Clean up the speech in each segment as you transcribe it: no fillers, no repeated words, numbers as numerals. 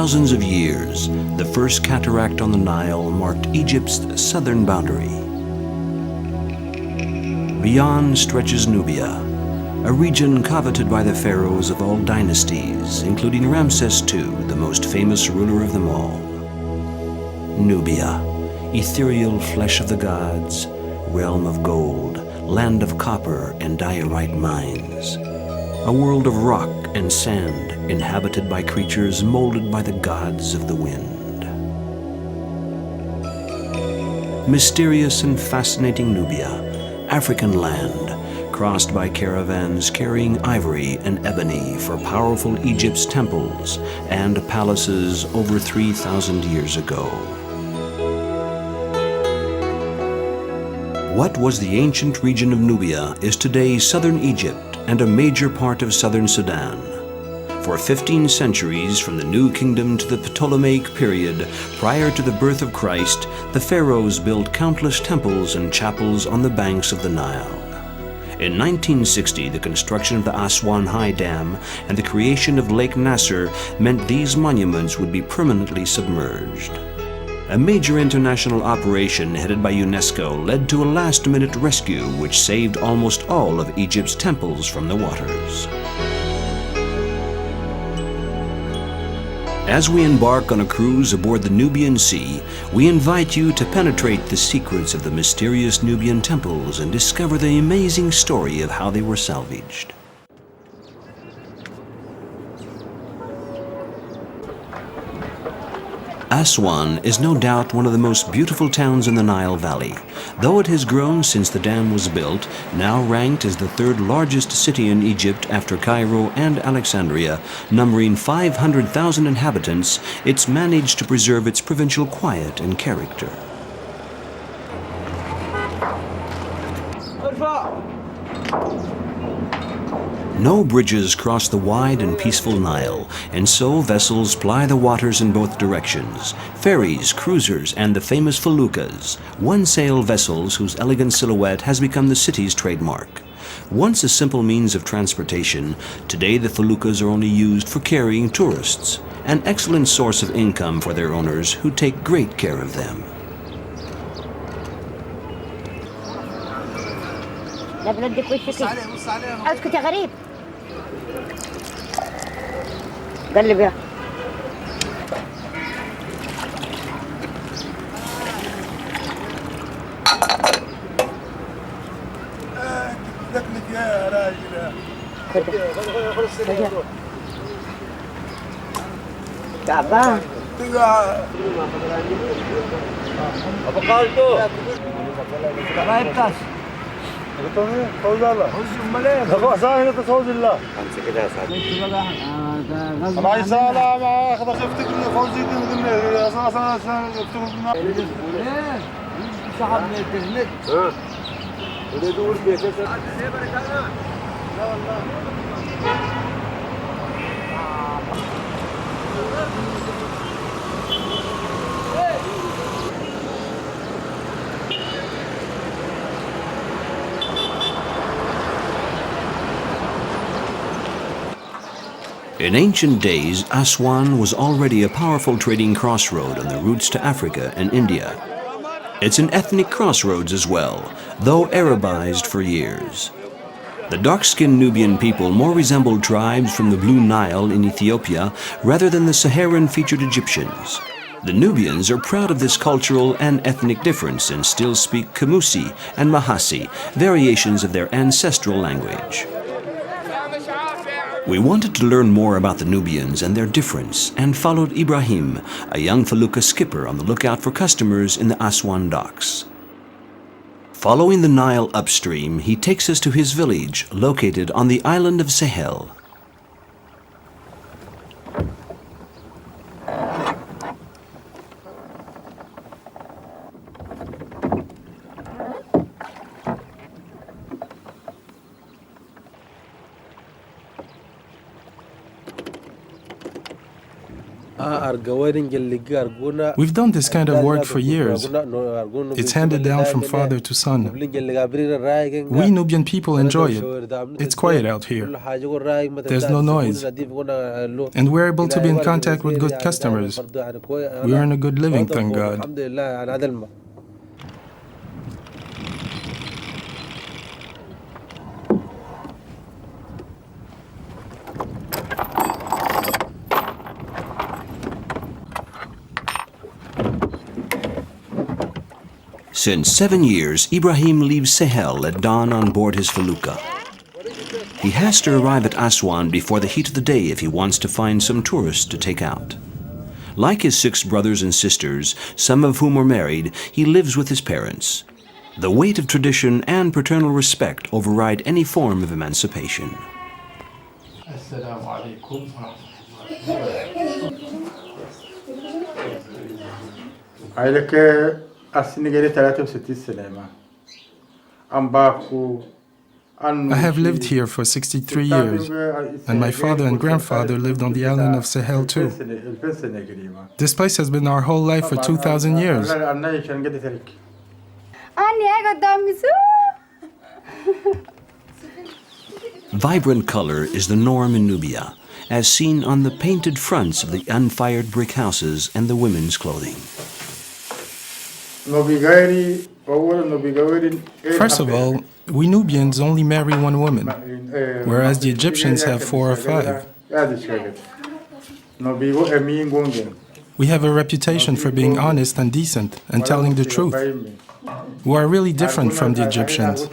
thousands of years, the first cataract on the Nile marked Egypt's southern boundary. Beyond stretches Nubia, a region coveted by the pharaohs of all dynasties, including Ramses II, the most famous ruler of them all. Nubia, ethereal flesh of the gods, realm of gold, land of copper and diorite mines. A world of rock and sand inhabited by creatures molded by the gods of the wind. Mysterious and fascinating Nubia, African land, crossed by caravans carrying ivory and ebony for powerful Egypt's temples and palaces over 3,000 years ago. What was the ancient region of Nubia is today southern Egypt and a major part of southern Sudan. For 15 centuries, from the New Kingdom to the Ptolemaic period, prior to the birth of Christ, the pharaohs built countless temples and chapels on the banks of the Nile. In 1960, the construction of the Aswan High Dam and the creation of Lake Nasser meant these monuments would be permanently submerged. A major international operation headed by UNESCO led to a last-minute rescue which saved almost all of Egypt's temples from the waters. As we embark on a cruise aboard the Nubian Sea, we invite you to penetrate the secrets of the mysterious Nubian temples and discover the amazing story of how they were salvaged. Aswan is no doubt one of the most beautiful towns in the Nile Valley. Though it has grown since the dam was built, now ranked as the third largest city in Egypt after Cairo and Alexandria, numbering 500,000 inhabitants, it's managed to preserve its provincial quiet and character. No bridges cross the wide and peaceful Nile, and so vessels ply the waters in both directions. Ferries, cruisers, and the famous feluccas, one-sail vessels whose elegant silhouette has become the city's trademark. Once a simple means of transportation, today the feluccas are only used for carrying tourists, an excellent source of income for their owners who take great care of them. قلب يا لك يا راجل تعبان ابو قالتو رايب تاس فوز الله فوز ملك هو صاحي فوز الله امسك كده يا سعد الله يسلم ما اخذ خفتك فوزي قلنا اساسا يكتبوا لنا صاحب الانترنت ها وده دور بيته لا والله In ancient days, Aswan was already a powerful trading crossroad on the routes to Africa and India. It's an ethnic crossroads as well, though Arabized for years. The dark-skinned Nubian people more resemble tribes from the Blue Nile in Ethiopia rather than the Saharan-featured Egyptians. The Nubians are proud of this cultural and ethnic difference and still speak Kamusi and Mahasi, variations of their ancestral language. We wanted to learn more about the Nubians and their difference and followed Ibrahim, a young felucca skipper on the lookout for customers in the Aswan docks. Following the Nile upstream, he takes us to his village located on the island of Sahel. We've done this kind of work for years. It's handed down from father to son. We Nubian people enjoy it. It's quiet out here. There's no noise. And we're able to be in contact with good customers. We earn a good living, thank God. Since 7 years, Ibrahim leaves Sahel at dawn on board his felucca. He has to arrive at Aswan before the heat of the day if he wants to find some tourists to take out. Like his 6 brothers and sisters, some of whom are married, he lives with his parents. The weight of tradition and paternal respect override any form of emancipation. I have lived here for 63 years, and my father and grandfather lived on the island of Sahel too. This place has been our whole life for 2,000 years. Vibrant color is the norm in Nubia, as seen on the painted fronts of the unfired brick houses and the women's clothing. First of all, we Nubians only marry one woman, whereas the Egyptians have 4 or 5. We have a reputation for being honest and decent and telling the truth. We are really different from the Egyptians.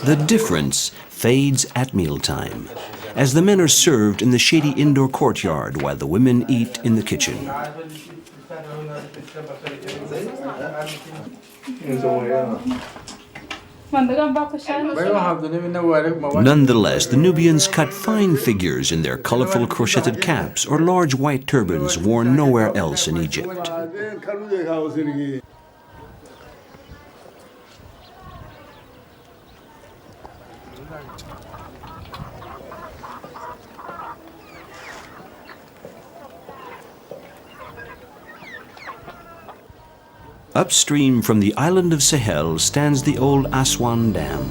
The difference fades at mealtime, as the men are served in the shady indoor courtyard while the women eat in the kitchen. Nonetheless, the Nubians cut fine figures in their colorful crocheted caps or large white turbans worn nowhere else in Egypt. Upstream from the island of Sahel stands the old Aswan Dam.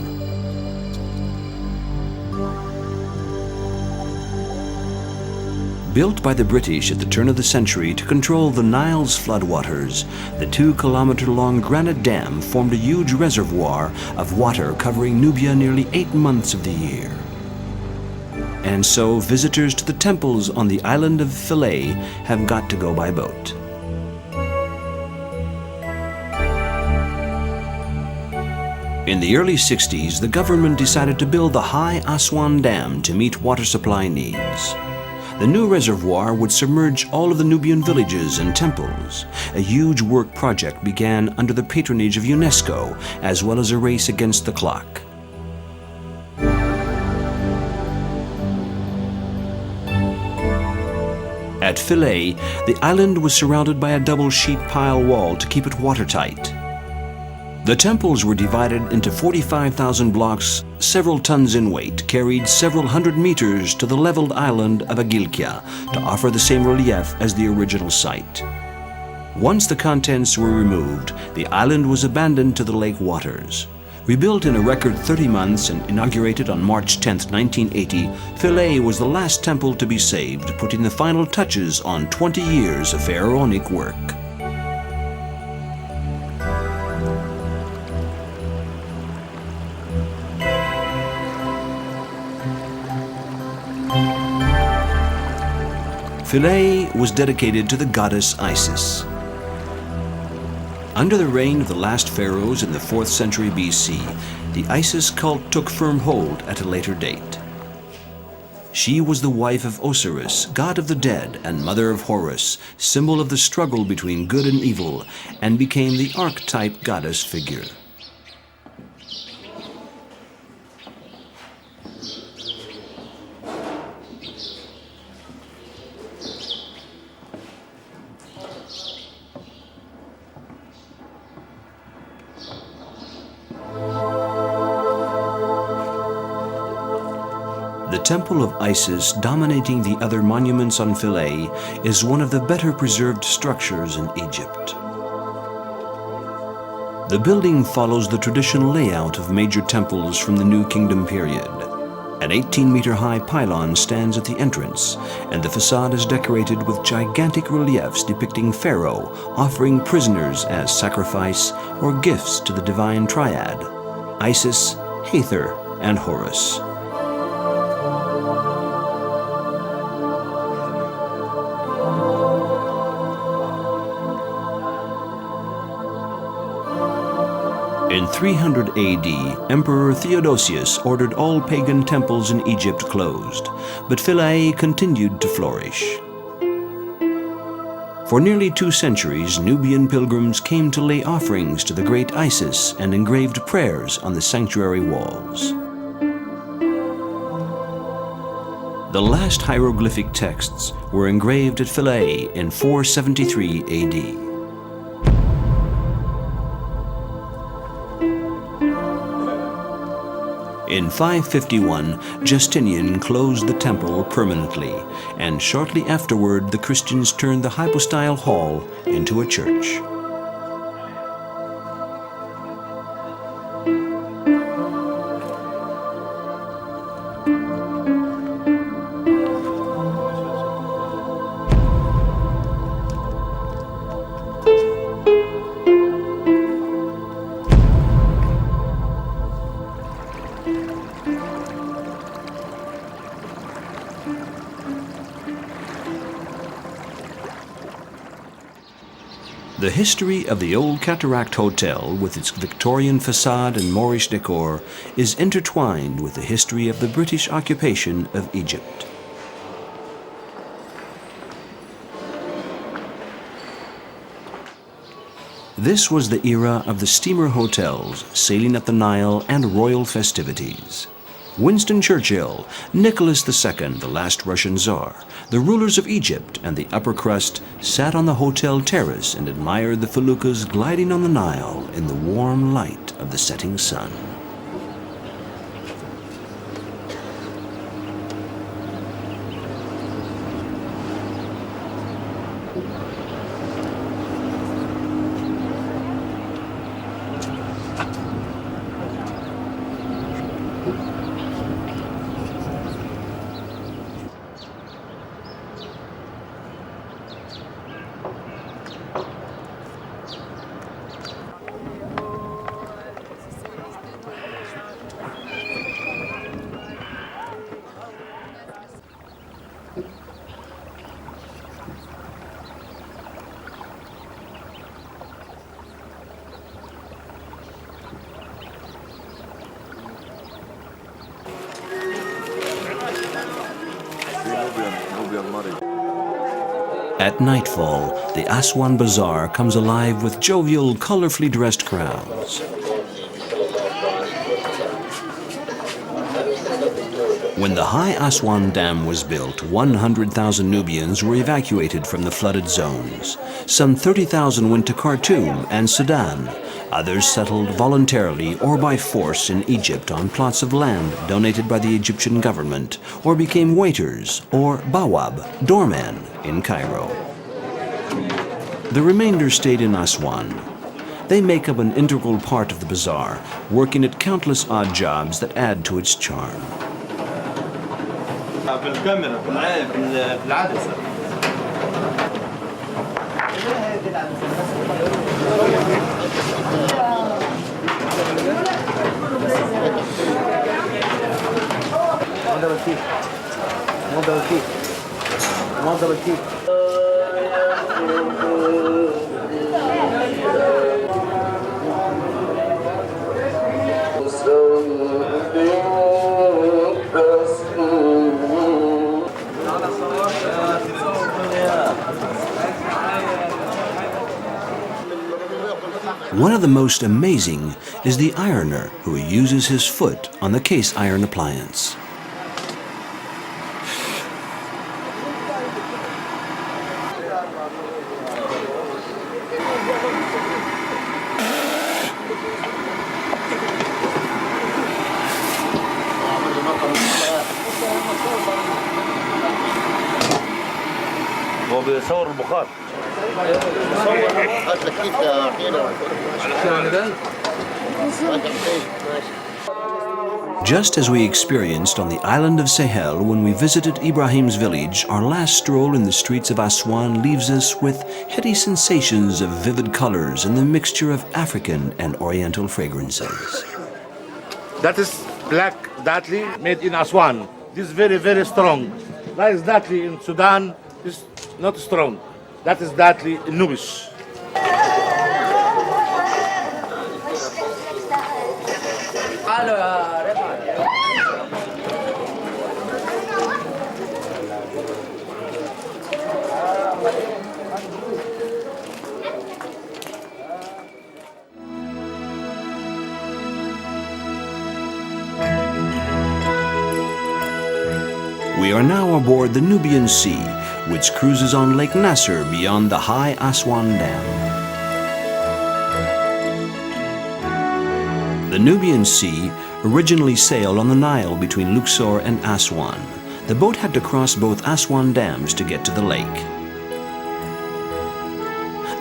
Built by the British at the turn of the century to control the Nile's floodwaters, the 2-kilometer-long granite dam formed a huge reservoir of water covering Nubia nearly 8 months of the year. And so visitors to the temples on the island of Philae have got to go by boat. In the early 60s, the government decided to build the high Aswan Dam to meet water supply needs. The new reservoir would submerge all of the Nubian villages and temples. A huge work project began under the patronage of UNESCO, as well as a race against the clock. At Philae, the island was surrounded by a double-sheet pile wall to keep it watertight. The temples were divided into 45,000 blocks, several tons in weight, carried several hundred meters to the leveled island of Agilkia to offer the same relief as the original site. Once the contents were removed, the island was abandoned to the lake waters. Rebuilt in a record 30 months and inaugurated on March 10, 1980, Philae was the last temple to be saved, putting the final touches on 20 years of pharaonic work. Philae was dedicated to the goddess Isis. Under the reign of the last pharaohs in the 4th century BC, the Isis cult took firm hold at a later date. She was the wife of Osiris, god of the dead and mother of Horus, symbol of the struggle between good and evil, and became the archetype goddess figure. The The temple of Isis, dominating the other monuments on Philae, is one of the better preserved structures in Egypt. The building follows the traditional layout of major temples from the New Kingdom period. An 18-meter-high pylon stands at the entrance, and the facade is decorated with gigantic reliefs depicting Pharaoh offering prisoners as sacrifice or gifts to the divine triad, Isis, Hathor, and Horus. In 300 AD, Emperor Theodosius ordered all pagan temples in Egypt closed, but Philae continued to flourish. For nearly 2 centuries, Nubian pilgrims came to lay offerings to the great Isis and engraved prayers on the sanctuary walls. The last hieroglyphic texts were engraved at Philae in 473 AD. In 551, Justinian closed the temple permanently, and shortly afterward the Christians turned the hypostyle hall into a church. The history of the old Cataract Hotel, with its Victorian facade and Moorish decor, is intertwined with the history of the British occupation of Egypt. This was the era of the steamer hotels, sailing up the Nile, and royal festivities. Winston Churchill, Nicholas II, the last Russian Tsar, the rulers of Egypt, and the upper crust sat on the hotel terrace and admired the feluccas gliding on the Nile in the warm light of the setting sun. At nightfall, the Aswan Bazaar comes alive with jovial, colorfully dressed crowds. When the high Aswan Dam was built, 100,000 Nubians were evacuated from the flooded zones. Some 30,000 went to Khartoum and Sudan. Others settled voluntarily or by force in Egypt on plots of land donated by the Egyptian government, or became waiters or bawab, doormen, in Cairo. The remainder stayed in Aswan. They make up an integral part of the bazaar, working at countless odd jobs that add to its charm. One of the most amazing is the ironer, who uses his foot on the case iron appliance. بيصور البخار. Just as we experienced on the island of Sahel when we visited Ibrahim's village, our last stroll in the streets of Aswan leaves us with heady sensations of vivid colors and the mixture of African and Oriental fragrances. That is black datli made in Aswan. This is very, very strong. That is datli in Sudan, is not strong. That is datli in Nubia. We are now aboard the Nubian Sea, which cruises on Lake Nasser beyond the high Aswan Dam. The Nubian Sea originally sailed on the Nile between Luxor and Aswan. The boat had to cross both Aswan dams to get to the lake.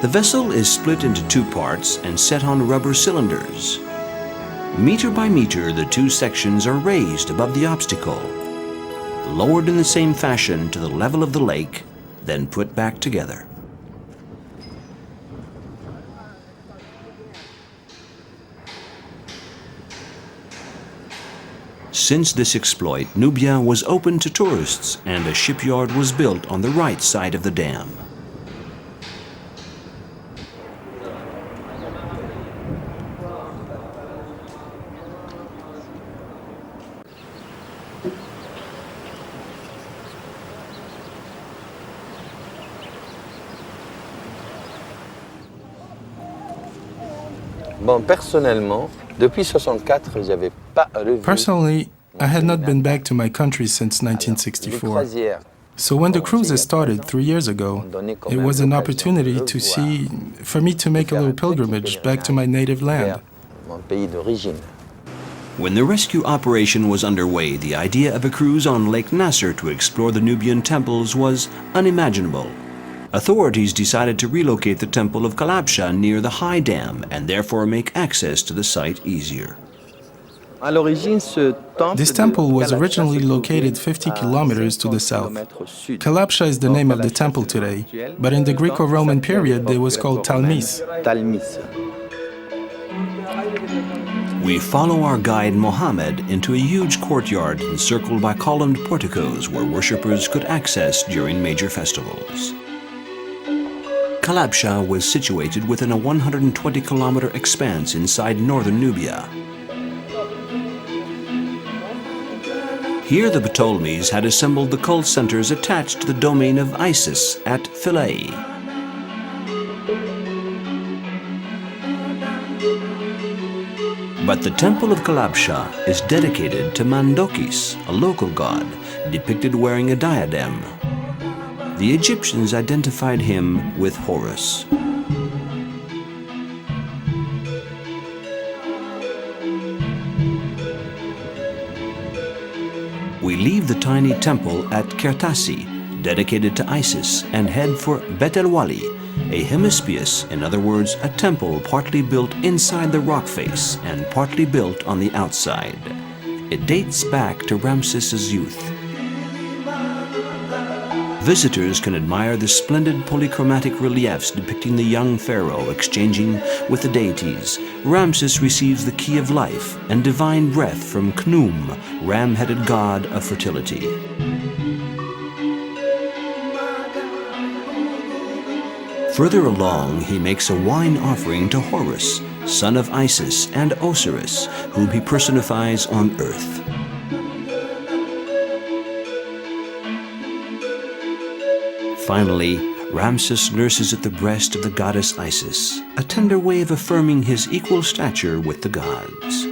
The vessel is split into two parts and set on rubber cylinders. Meter by meter, the two sections are raised above the obstacle, lowered in the same fashion to the level of the lake, then put back together. Since this exploit, Nubia was open to tourists and a shipyard was built on the right side of the dam. Personally, I had not been back to my country since 1964. So when the cruises started 3 years ago, it was an opportunity for me to make a little pilgrimage back to my native land. When the rescue operation was underway, the idea of a cruise on Lake Nasser to explore the Nubian temples was unimaginable. Authorities decided to relocate the temple of Kalabsha near the high dam and therefore make access to the site easier. This temple was originally located 50 kilometers to the south. Kalabsha is the name of the temple today, but in the Greco-Roman period it was called Talmis. We follow our guide Mohammed into a huge courtyard encircled by columned porticos where worshippers could access during major festivals. Kalabsha was situated within a 120-kilometer expanse inside northern Nubia. Here the Ptolemies had assembled the cult centers attached to the domain of Isis at Philae. But the temple of Kalabsha is dedicated to Mandokis, a local god, depicted wearing a diadem. The Egyptians identified him with Horus. We leave the tiny temple at Kertasi, dedicated to Isis, and head for Bet El Wali, a hemispious, in other words, a temple partly built inside the rock face and partly built on the outside. It dates back to Ramses's youth. Visitors can admire the splendid polychromatic reliefs depicting the young pharaoh exchanging with the deities. Ramses receives the key of life and divine breath from Khnum, ram-headed god of fertility. Further along, he makes a wine offering to Horus, son of Isis, and Osiris, whom he personifies on earth. Finally, Ramses nurses at the breast of the goddess Isis, a tender way of affirming his equal stature with the gods.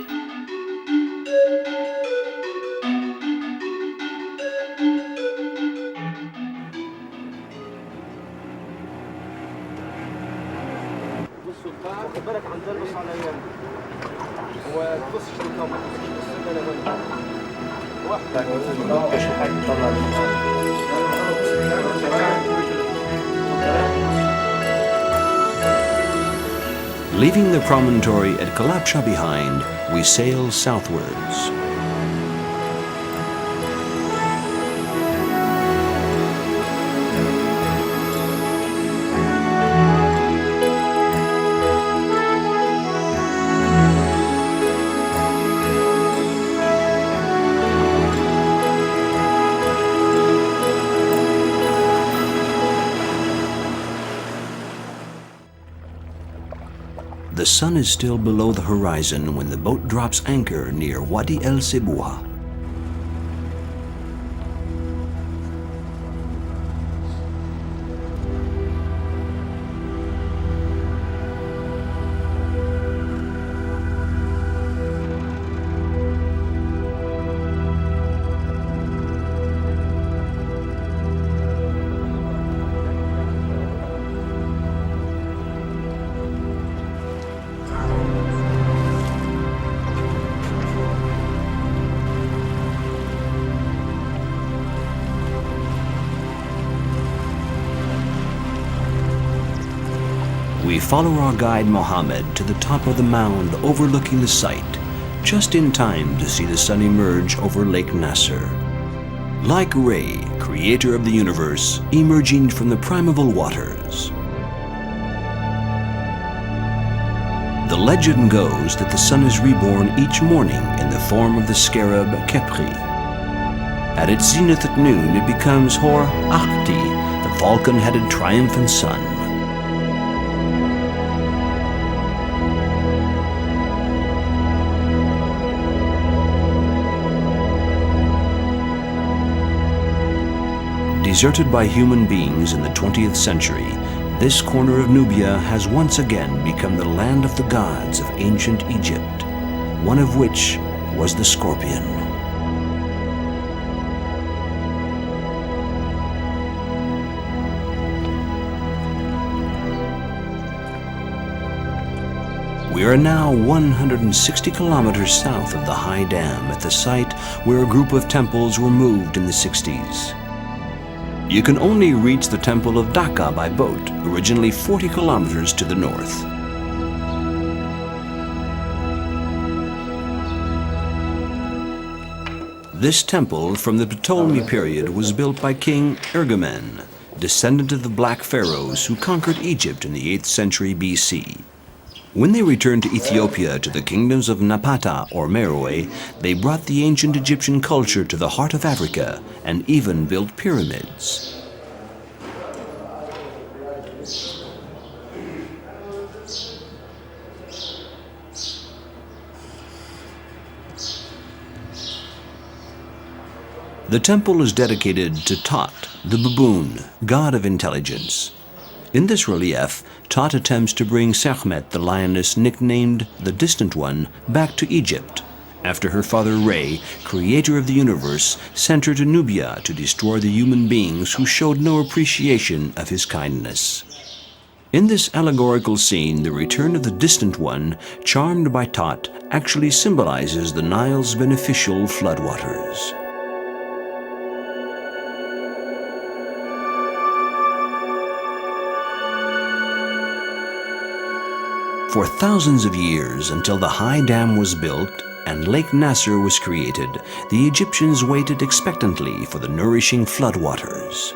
Leaving the promontory at Kalabcha behind, we sail southwards. The sun is still below the horizon when the boat drops anchor near Wadi El Sibwa. We follow our guide Mohammed to the top of the mound overlooking the site, just in time to see the sun emerge over Lake Nasser. Like Re, creator of the universe, emerging from the primeval waters. The legend goes that the sun is reborn each morning in the form of the scarab Khepri. At its zenith at noon, it becomes Hor Akhti, the falcon-headed triumphant sun. Deserted by human beings in the 20th century, this corner of Nubia has once again become the land of the gods of ancient Egypt, one of which was the scorpion. We are now 160 kilometers south of the High Dam at the site where a group of temples were moved in the 60s. You can only reach the Temple of Dhaka by boat, originally 40 kilometers to the north. This temple from the Ptolemy period was built by King Ergamen, descendant of the Black Pharaohs who conquered Egypt in the 8th century BC. When they returned to Ethiopia to the kingdoms of Napata or Meroe, they brought the ancient Egyptian culture to the heart of Africa and even built pyramids. The temple is dedicated to Tot, the baboon, god of intelligence. In this relief, Tot attempts to bring Sekhmet, the lioness nicknamed the Distant One, back to Egypt, after her father Re, creator of the universe, sent her to Nubia to destroy the human beings who showed no appreciation of his kindness. In this allegorical scene, the return of the Distant One, charmed by Tot, actually symbolizes the Nile's beneficial floodwaters. For thousands of years, until the High Dam was built and Lake Nasser was created, the Egyptians waited expectantly for the nourishing floodwaters.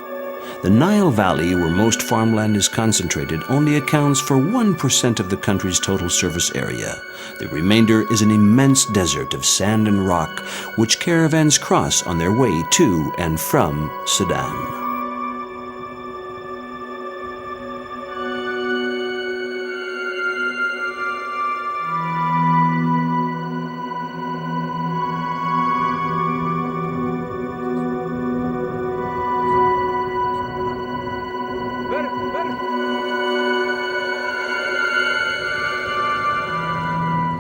The Nile Valley, where most farmland is concentrated, only accounts for 1% of the country's total surface area. The remainder is an immense desert of sand and rock, which caravans cross on their way to and from Sudan.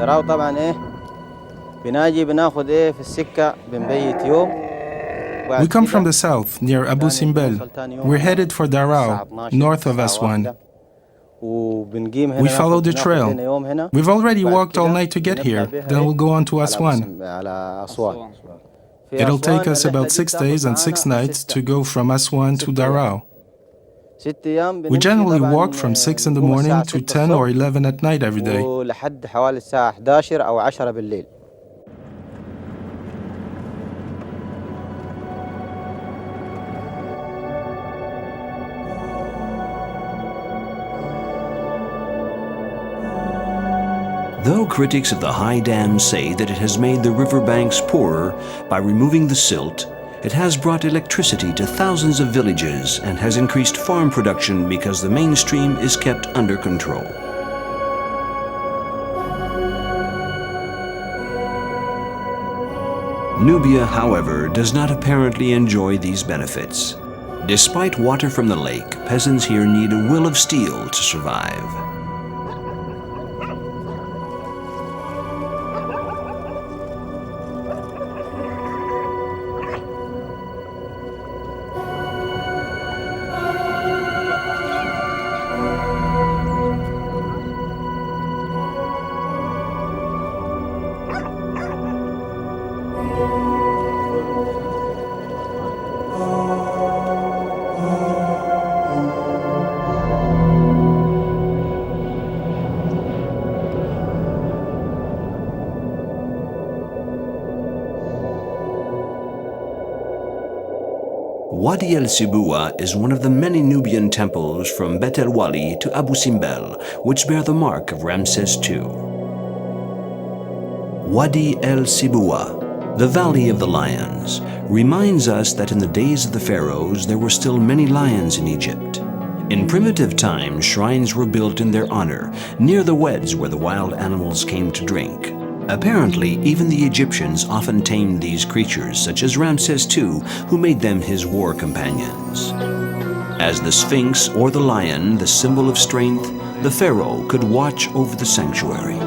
دراو طبعا بناخد في السكة بنبيت يوم. We come from the south, near Abu Simbel. We're headed for Darao, north of Aswan. We follow the trail. We've already walked all night to get here, then we'll go on to Aswan. It'll take us about 6 days and 6 nights to go from Aswan to Darao. We generally walk from 6 in the morning to 10 or 11 at night every day. ولحد حوالي الساعة 11 أو 10 بالليل. Though critics of the high dam say that it has made the riverbanks poorer by removing the silt, it has brought electricity to thousands of villages and has increased farm production because the main stream is kept under control. Nubia, however, does not apparently enjoy these benefits. Despite water from the lake, peasants here need a will of steel to survive. Wadi el-Sibua is one of the many Nubian temples from Bet el-Wali to Abu Simbel, which bear the mark of Ramses II. Wadi el-Sibua, the Valley of the Lions, reminds us that in the days of the Pharaohs there were still many lions in Egypt. In primitive times, shrines were built in their honor, near the weds where the wild animals came to drink. Apparently, even the Egyptians often tamed these creatures, such as Ramses II, who made them his war companions. As the Sphinx or the lion, the symbol of strength, the pharaoh could watch over the sanctuary.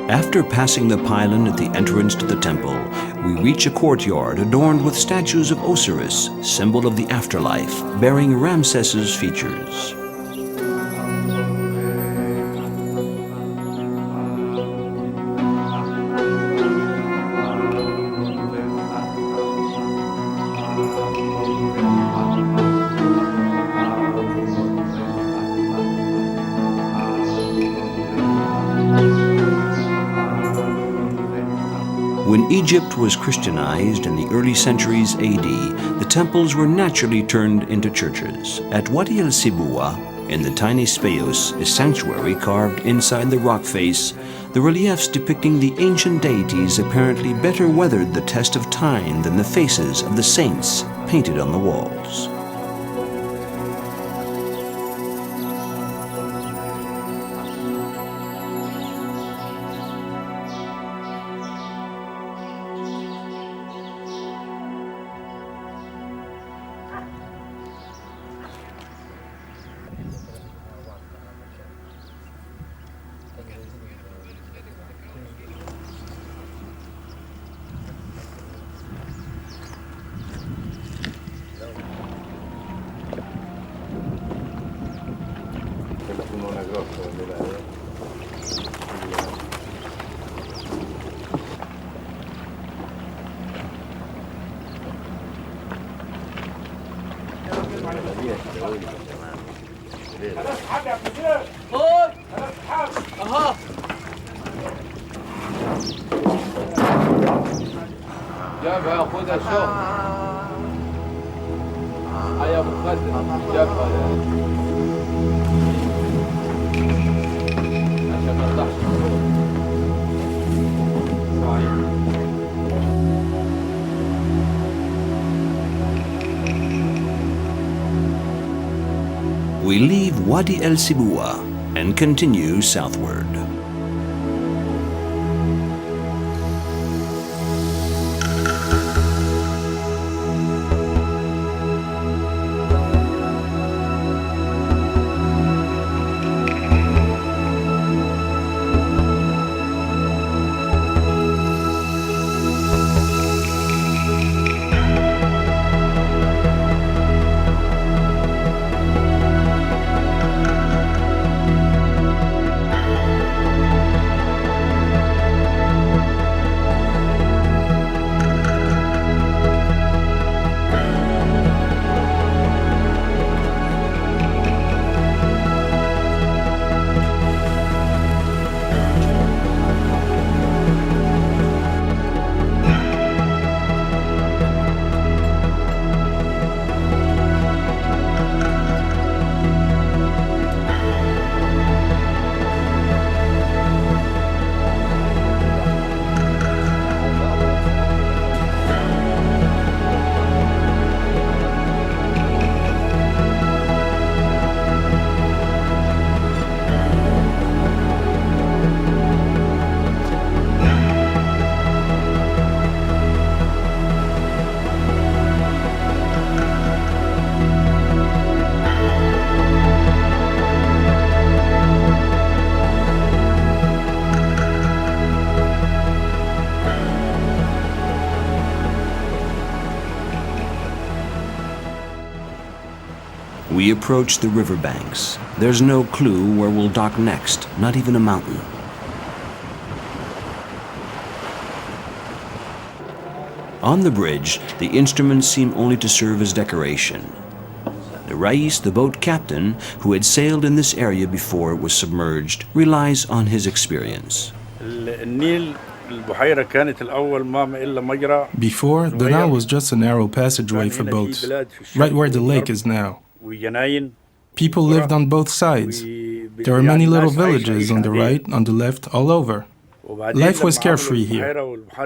After passing the pylon at the entrance to the temple, we reach a courtyard adorned with statues of Osiris, symbol of the afterlife, bearing Ramses's features. When Egypt was Christianized in the early centuries AD, the temples were naturally turned into churches. At Wadi el-Sibua, in the tiny Pharaos, a sanctuary carved inside the rock face, the reliefs depicting the ancient deities apparently better weathered the test of time than the faces of the saints painted on the walls. We leave Wadi el-Sibua and continue southward. We approach the riverbanks. There's no clue where we'll dock next, not even a mountain. On the bridge, the instruments seem only to serve as decoration. The Rais, the boat captain, who had sailed in this area before it was submerged, relies on his experience. Before, the Nile was just a narrow passageway for boats, right where the lake is now. People lived on both sides. There are many little villages on the right, on the left, all over. Life was carefree here.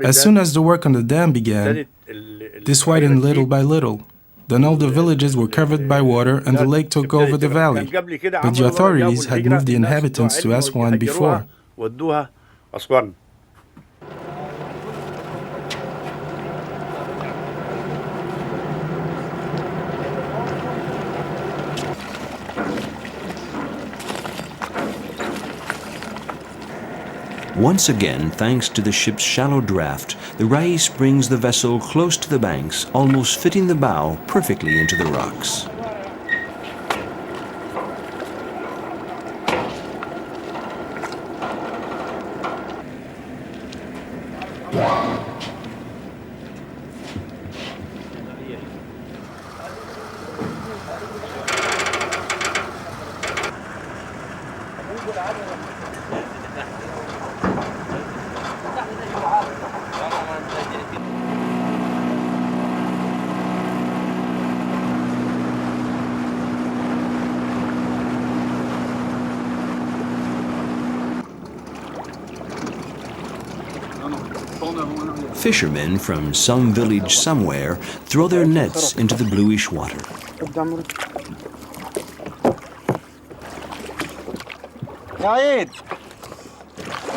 As soon as the work on the dam began, this widened little by little. Then all the villages were covered by water and the lake took over the valley. But the authorities had moved the inhabitants to Aswan before. Once again, thanks to the ship's shallow draft, the Rais brings the vessel close to the banks, almost fitting the bow perfectly into the rocks. Fishermen from some village somewhere throw their nets into the bluish water. يا عيد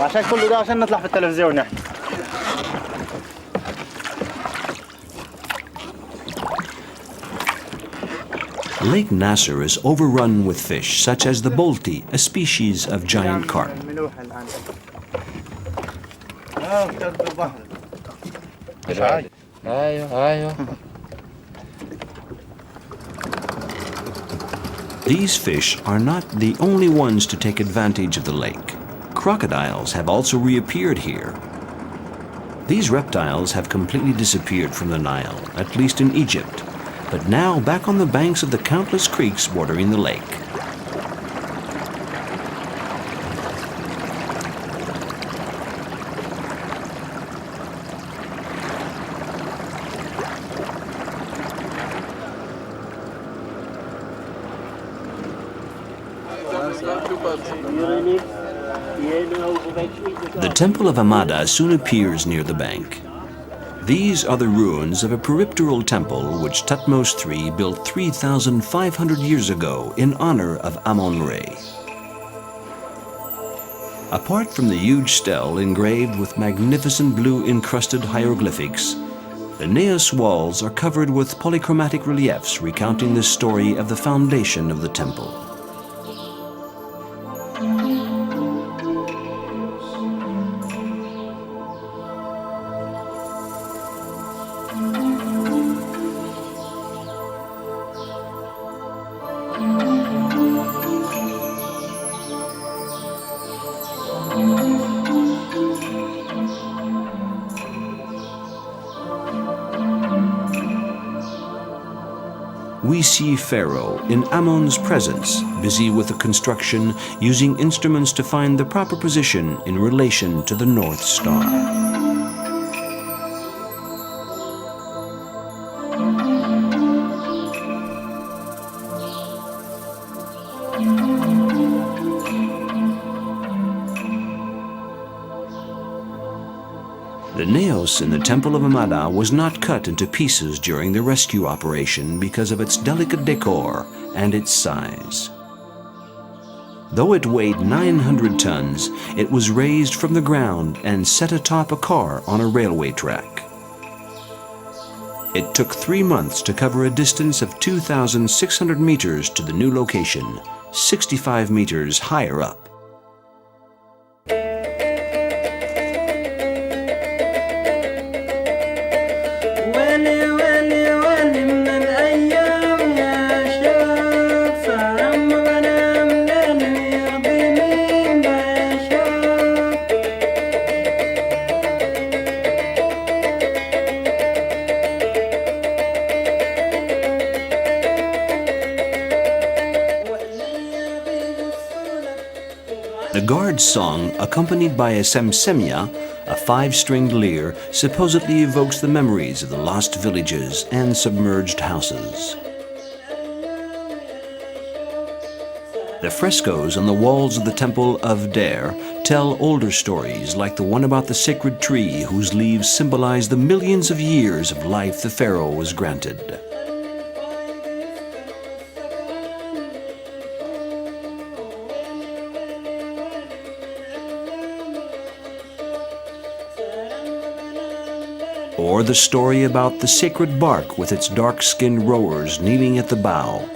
عشان كله ده عشان نطلع في التلفزيون نحن. Lake Nasser is overrun with fish such as the bolti, a species of giant carp. These fish are not the only ones to take advantage of the lake. Crocodiles have also reappeared here. These reptiles have completely disappeared from the Nile, at least in Egypt, but now back on the banks of the countless creeks bordering the lake. The Temple of Amada soon appears near the bank. These are the ruins of a peripteral temple which Thutmose III built 3,500 years ago in honor of Amon-Re. Apart from the huge stele engraved with magnificent blue encrusted hieroglyphics, the naos walls are covered with polychromatic reliefs recounting the story of the foundation of the temple. We see Pharaoh in Amon's presence, busy with the construction, using instruments to find the proper position in relation to the North Star. The naos in the Temple of Amada was not cut into pieces during the rescue operation because of its delicate decor and its size. Though it weighed 900 tons, it was raised from the ground and set atop a car on a railway track. It took 3 months to cover a distance of 2,600 meters to the new location, 65 meters higher up. The guard's song, accompanied by a semsemia, a five-stringed lyre, supposedly evokes the memories of the lost villages and submerged houses. The frescoes on the walls of the temple of Der tell older stories like the one about the sacred tree whose leaves symbolize the millions of years of life the pharaoh was granted. Or the story about the sacred bark with its dark-skinned rowers kneeling at the bow.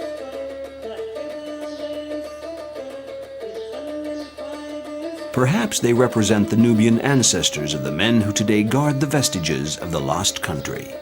Perhaps they represent the Nubian ancestors of the men who today guard the vestiges of the lost country.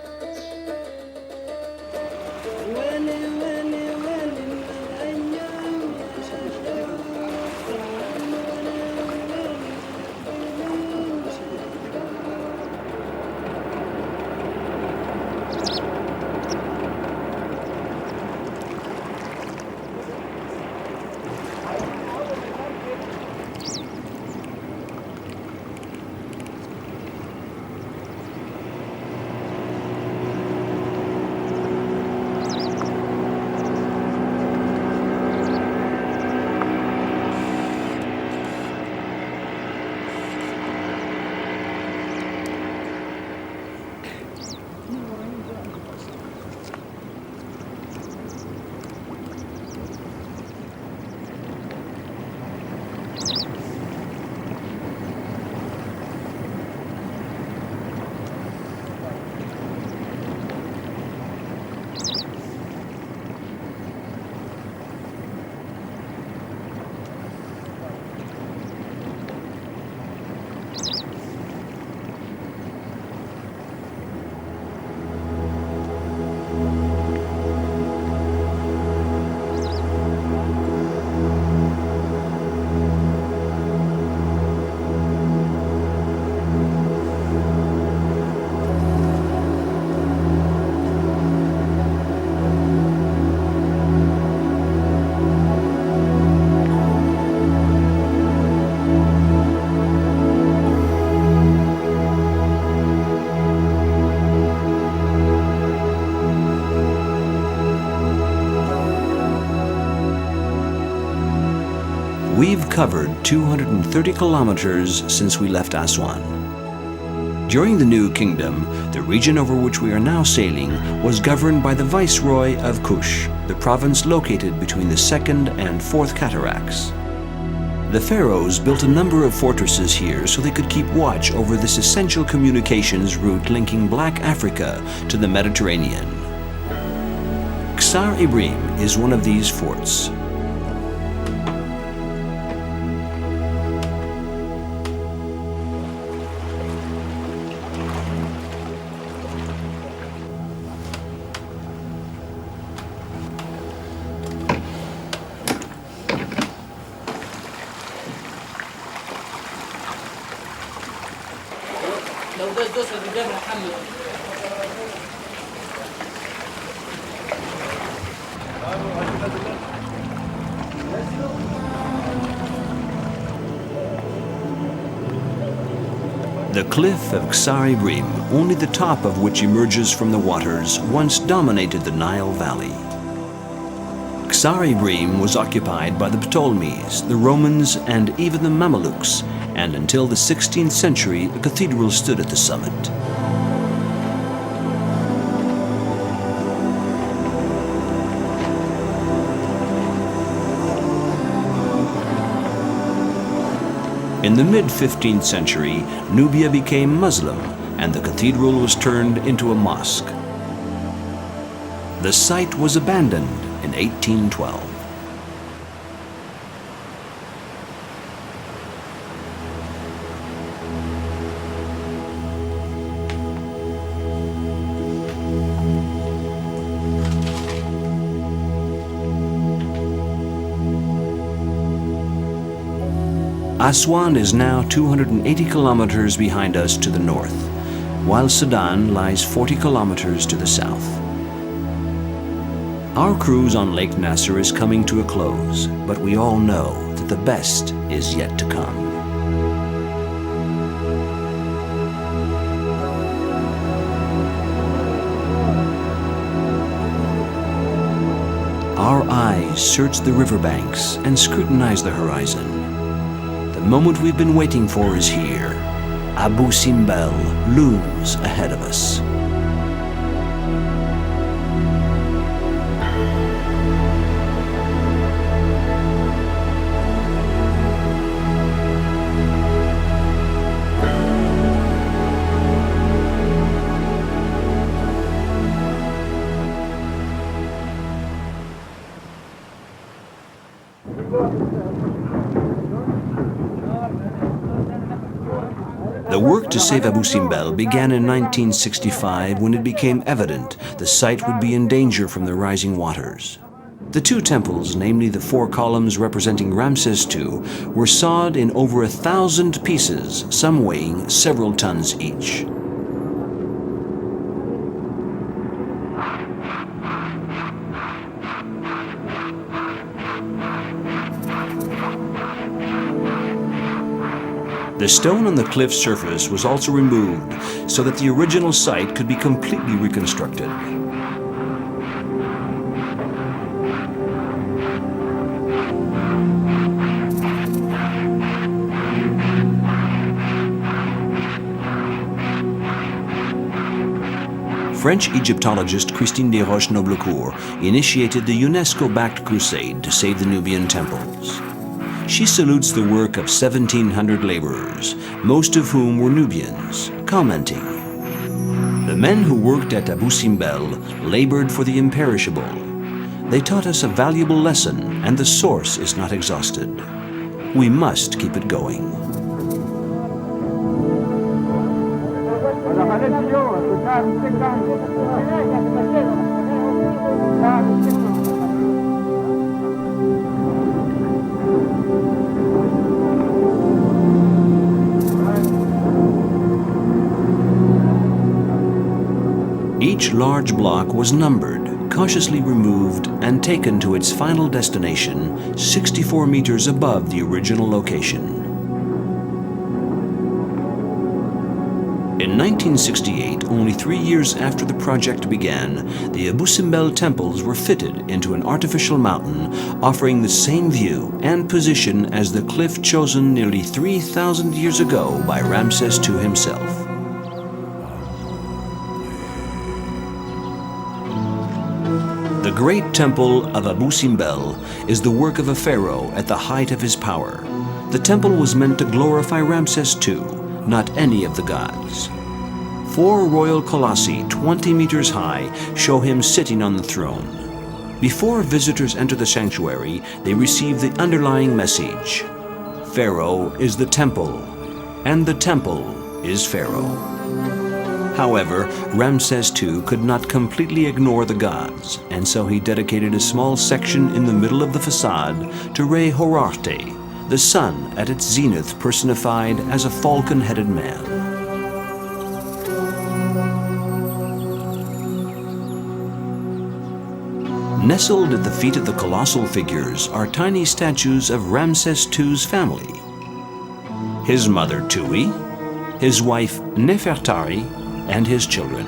We've covered 230 kilometers since we left Aswan. During the New Kingdom, the region over which we are now sailing was governed by the Viceroy of Kush, the province located between the Second and Fourth Cataracts. The Pharaohs built a number of fortresses here so they could keep watch over this essential communications route linking Black Africa to the Mediterranean. Ksar Ibrahim is one of these forts. The cliff of Ksar Ibrahim, only the top of which emerges from the waters, once dominated the Nile Valley. Ksar Ibrahim was occupied by the Ptolemies, the Romans, and even the Mamelukes, and until the 16th century, a cathedral stood at the summit. In the mid-15th century, Nubia became Muslim and the cathedral was turned into a mosque. The site was abandoned in 1812. Aswan is now 280 kilometers behind us to the north, while Sudan lies 40 kilometers to the south. Our cruise on Lake Nasser is coming to a close, but we all know that the best is yet to come. Our eyes search the riverbanks and scrutinize the horizon. The moment we've been waiting for is here. Abu Simbel looms ahead of us. The work to save Abu Simbel began in 1965 when it became evident the site would be in danger from the rising waters. The two temples, namely the four columns representing Ramses II, were sawed in over 1,000 pieces, some weighing several tons each. The stone on the cliff surface was also removed so that the original site could be completely reconstructed. French Egyptologist Christine Desroches-Noblecourt initiated the UNESCO-backed crusade to save the Nubian temples. She salutes the work of 1,700 laborers, most of whom were Nubians, commenting, "The men who worked at Abu Simbel labored for the imperishable. They taught us a valuable lesson, and the source is not exhausted. We must keep it going." Each large block was numbered, cautiously removed, and taken to its final destination, 64 meters above the original location. In 1968, only 3 years after the project began, the Abu Simbel temples were fitted into an artificial mountain, offering the same view and position as the cliff chosen nearly 3,000 years ago by Ramses II himself. The great temple of Abu Simbel is the work of a pharaoh at the height of his power. The temple was meant to glorify Ramses II, not any of the gods. 4 royal colossi 20 meters high show him sitting on the throne. Before visitors enter the sanctuary, they receive the underlying message: Pharaoh is the temple, and the temple is Pharaoh. However, Ramses II could not completely ignore the gods, and so he dedicated a small section in the middle of the facade to Re Horarte, the sun at its zenith personified as a falcon-headed man. Nestled at the feet of the colossal figures are tiny statues of Ramses II's family. His mother Tui, his wife Nefertari, and his children.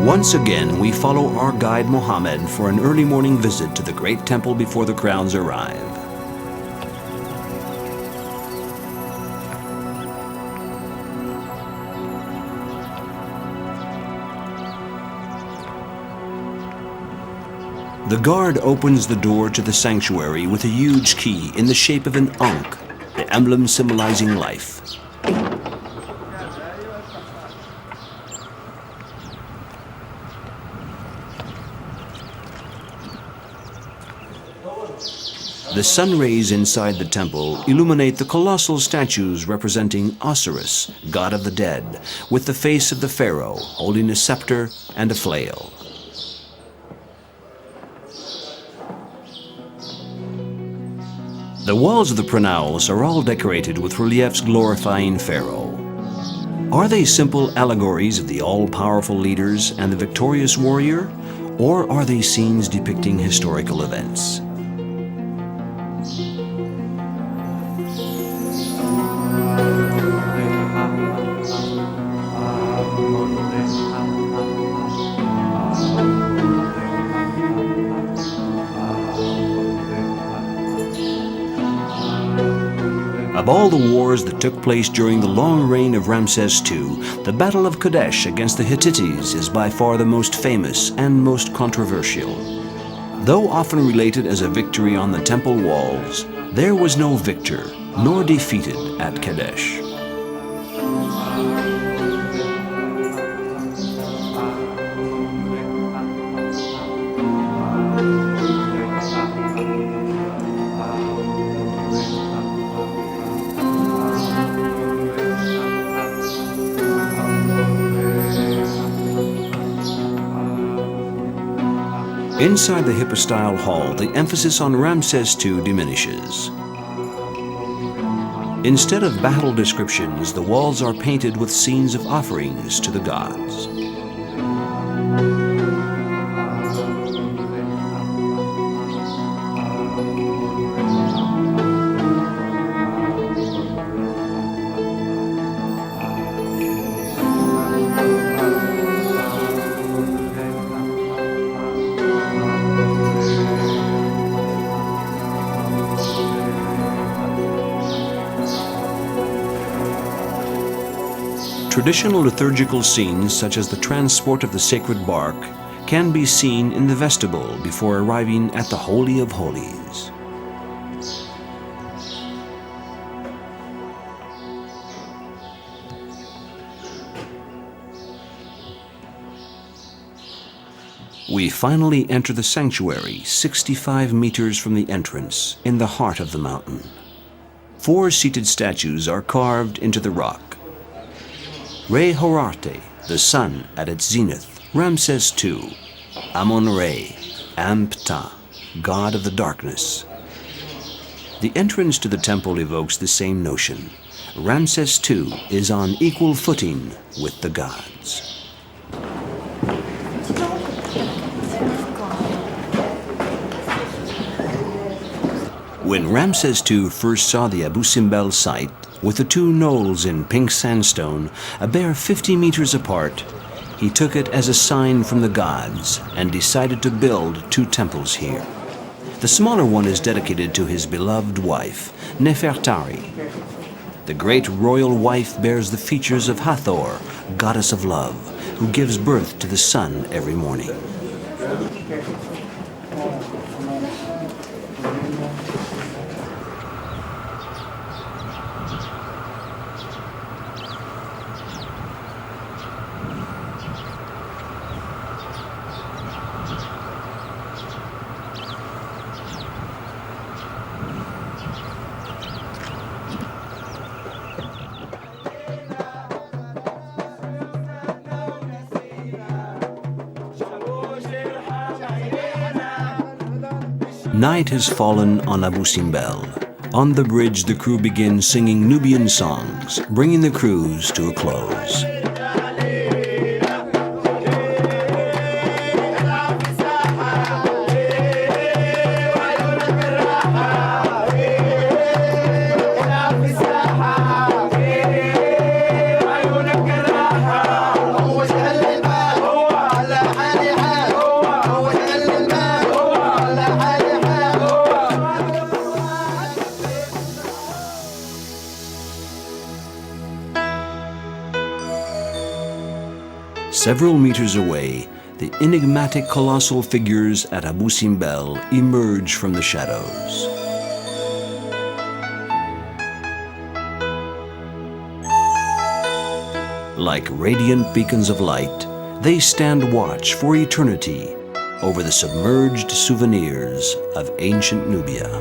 Once again, we follow our guide Mohammed for an early morning visit to the great temple before the crowds arrive. The guard opens the door to the sanctuary with a huge key in the shape of an ankh, the emblem symbolizing life. The sun rays inside the temple illuminate the colossal statues representing Osiris, god of the dead, with the face of the pharaoh holding a scepter and a flail. The walls of the pronaos are all decorated with reliefs glorifying Pharaoh. Are they simple allegories of the all-powerful leaders and the victorious warrior, or are they scenes depicting historical events? Of all the wars that took place during the long reign of Ramses II, the Battle of Kadesh against the Hittites is by far the most famous and most controversial. Though often related as a victory on the temple walls, there was no victor nor defeated at Kadesh. Inside the hypostyle hall, the emphasis on Ramses II diminishes. Instead of battle descriptions, the walls are painted with scenes of offerings to the gods. Traditional liturgical scenes, such as the transport of the sacred bark, can be seen in the vestibule before arriving at the Holy of Holies. We finally enter the sanctuary, 65 meters from the entrance, in the heart of the mountain. 4 seated statues are carved into the rock. Re-Horarte, the sun at its zenith, Ramses II, Amon-Re, Am-Ptah, god of the darkness. The entrance to the temple evokes the same notion. Ramses II is on equal footing with the gods. When Ramses II first saw the Abu Simbel site, with the 2 knolls in pink sandstone, a bare 50 meters apart, he took it as a sign from the gods and decided to build 2 temples here. The smaller one is dedicated to his beloved wife, Nefertari. The great royal wife bears the features of Hathor, goddess of love, who gives birth to the sun every morning. Night has fallen on Abu Simbel. On the bridge, the crew begins singing Nubian songs, bringing the cruise to a close. Several meters away, the enigmatic colossal figures at Abu Simbel emerge from the shadows. Like radiant beacons of light, they stand watch for eternity over the submerged souvenirs of ancient Nubia.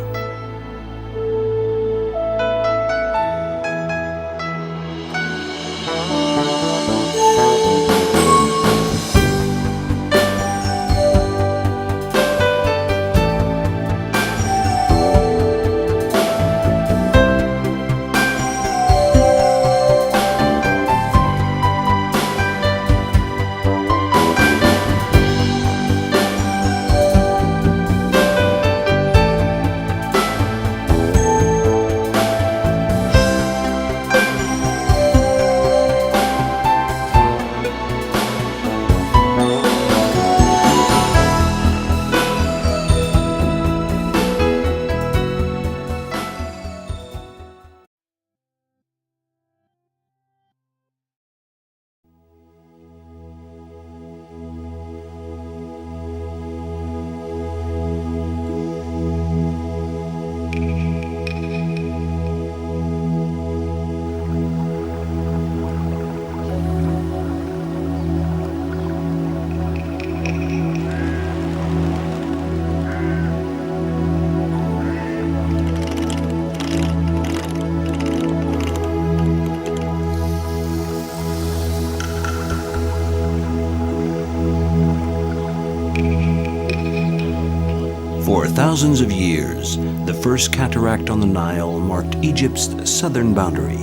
thousands of years, the first cataract on the Nile marked Egypt's southern boundary.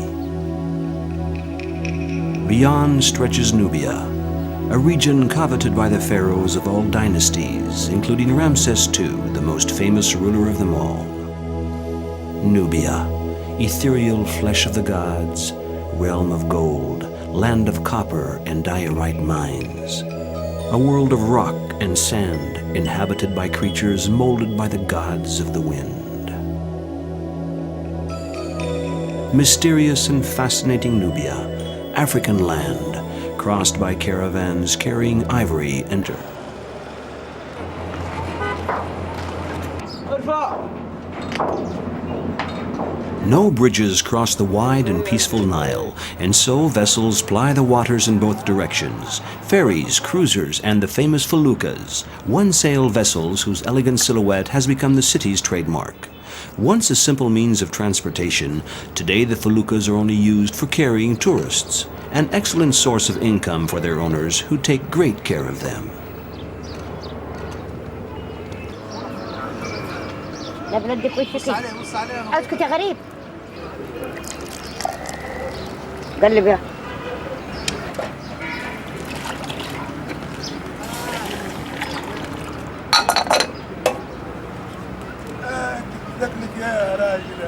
Beyond stretches Nubia, a region coveted by the pharaohs of all dynasties, including Ramses II, the most famous ruler of them all. Nubia, ethereal flesh of the gods, realm of gold, land of copper and diorite mines. A world of rock and sand, inhabited by creatures molded by the gods of the wind. Mysterious and fascinating Nubia, African land, crossed by caravans carrying ivory and no bridges cross the wide and peaceful Nile, and so vessels ply the waters in both directions. Ferries, cruisers, and the famous feluccas, one-sail vessels whose elegant silhouette has become the city's trademark. Once a simple means of transportation, today the feluccas are only used for carrying tourists, an excellent source of income for their owners who take great care of them. لا بلدك وشك اسكت يا غريب قلب يا لك يا راجل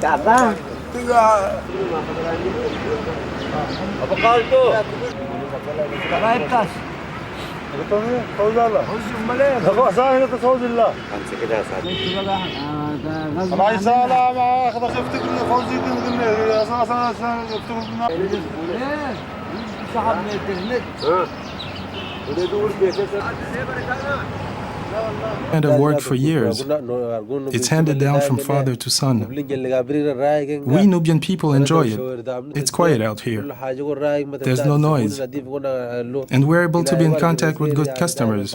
تعبان ابو قالتو غايب تاس فوز الله امال ايه هو صاحي فوز الله امسك كده يا سعد راي سالا ما اخذ خفتك فوزي قلنا اساسا افتكر ايه صاحب الانترنت وده دور بيته kind of work for years. It's handed down from father to son. We Nubian people enjoy it. It's quiet out here. There's no noise. And we're able to be in contact with good customers.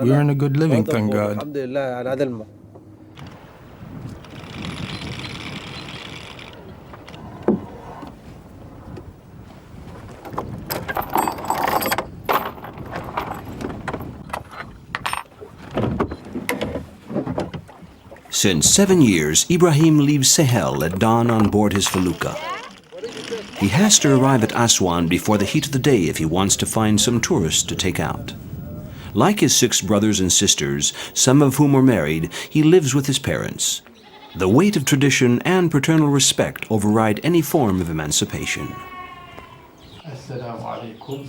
We earn a good living, thank God. Since 7 years, Ibrahim leaves Sahel at dawn on board his felucca. He has to arrive at Aswan before the heat of the day if he wants to find some tourists to take out. Like his 6 brothers and sisters, some of whom are married, he lives with his parents. The weight of tradition and paternal respect override any form of emancipation. السلام عليكم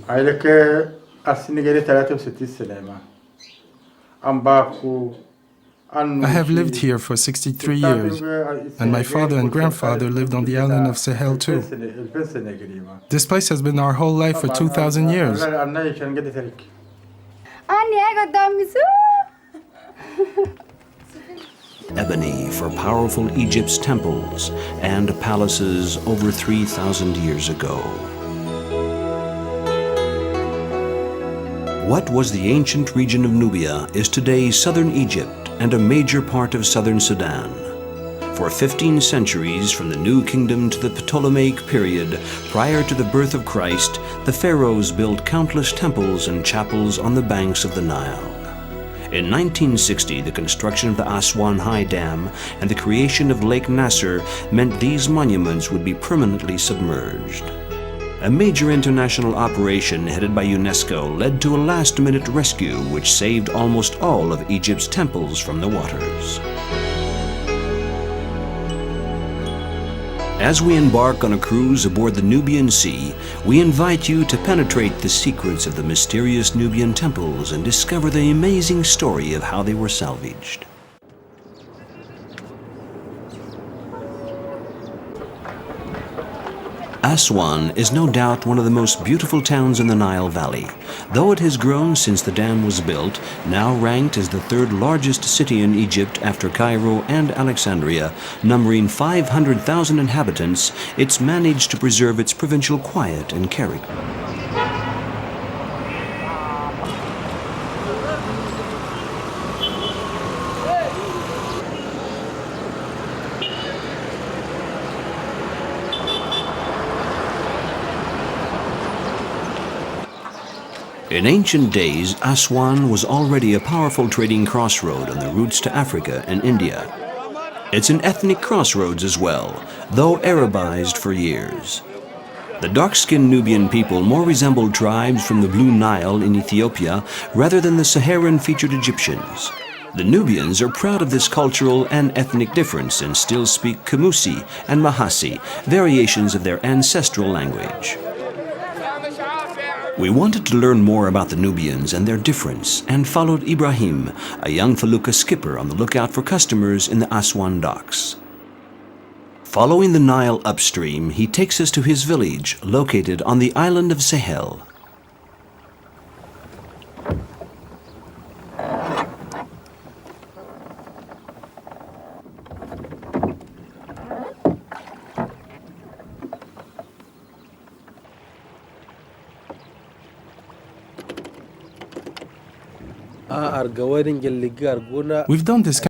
ورحمة أسني قريت 63 سنة أم باكو I have lived here for 63 years, and my father and grandfather lived on the island of Sahel too. This place has been our whole life for 2,000 years. Ebony for powerful Egypt's temples and palaces over 3,000 years ago. What was the ancient region of Nubia is today southern Egypt and a major part of southern Sudan. For 15 centuries, from the New Kingdom to the Ptolemaic period, prior to the birth of Christ, the Pharaohs built countless temples and chapels on the banks of the Nile. In 1960, the construction of the Aswan High Dam and the creation of Lake Nasser meant these monuments would be permanently submerged. A major international operation headed by UNESCO led to a last-minute rescue which saved almost all of Egypt's temples from the waters. As we embark on a cruise aboard the Nubian Sea, we invite you to penetrate the secrets of the mysterious Nubian temples and discover the amazing story of how they were salvaged. Aswan is no doubt one of the most beautiful towns in the Nile Valley. Though it has grown since the dam was built, now ranked as the 3rd largest city in Egypt after Cairo and Alexandria, numbering 500,000 inhabitants, it's managed to preserve its provincial quiet and character. In ancient days, Aswan was already a powerful trading crossroad on the routes to Africa and India. It's an ethnic crossroads as well, though Arabized for years. The dark-skinned Nubian people more resemble tribes from the Blue Nile in Ethiopia rather than the Saharan-featured Egyptians. The Nubians are proud of this cultural and ethnic difference and still speak Kamusi and Mahasi, variations of their ancestral language. We wanted to learn more about the Nubians and their difference and followed Ibrahim, a young felucca skipper on the lookout for customers in the Aswan docks. Following the Nile upstream, he takes us to his village, located on the island of Sahel. We've done this